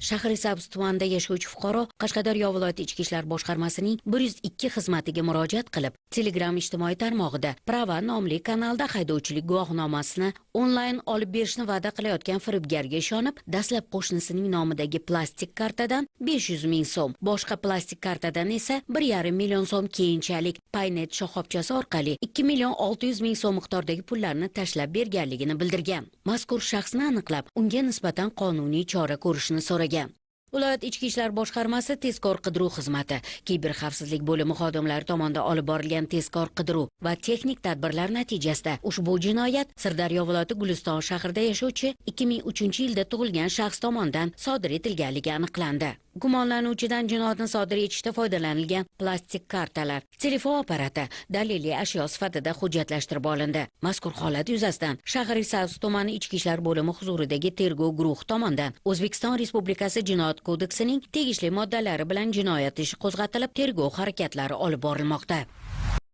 Shahrisabz tumanida yashovchi fuqaro Qashqadaryo viloyati Ichki ishlar boshqarmasining 102 xizmatiga murojaat qilib, Telegram ijtimoiy tarmog'ida Prava nomli kanalda haydovchilik guvohnomasini onlayn olib berishni va'da qilayotgan firibgarga ishonib, dastlab qo'shnisining nomidagi plastik kartadan 500 ming so'm, boshqa plastik kartadan esa 1,5 million so'm, keyinchalik Paynet shoxobchasi orqali 2 million 600 ming so'm miqdordagi pullarni tashlab berganligini bildirgan. Mazkur shaxsni aniqlab, unga nisbatan qonuniy chora ko'rishni so'ragan. Viloyat Ichki ishlar boshqarmasi tezkor qidiruv xizmati, kiberxavfsizlik bo'limi xodimlari tomonidan olib borilgan tezkor qidiruv va texnik tadbirlar natijasida ushbu jinoyat Sirdaryo viloyati Guliston shahrida yashovchi 2003-yilda tug'ilgan shaxs tomonidan sodir etilganligi aniqlandi. Gumonlanuvchidan jinoyatni sodir etishda foydalanilgan plastik kartalar, telefon apparati daliliy ashyo sifatida hujjatlashtirib olindi. Mazkur holat yuzasidan Shahrisabz tumani Ichki ishlar bo'limi huzuridagi tergov guruhi tomonidan O'zbekiston Respublikasi Jinoyat kodeksining tegishli moddalari bilan jinoyat ishi qo'zg'atilib, tergov harakatlari olib borilmoqda.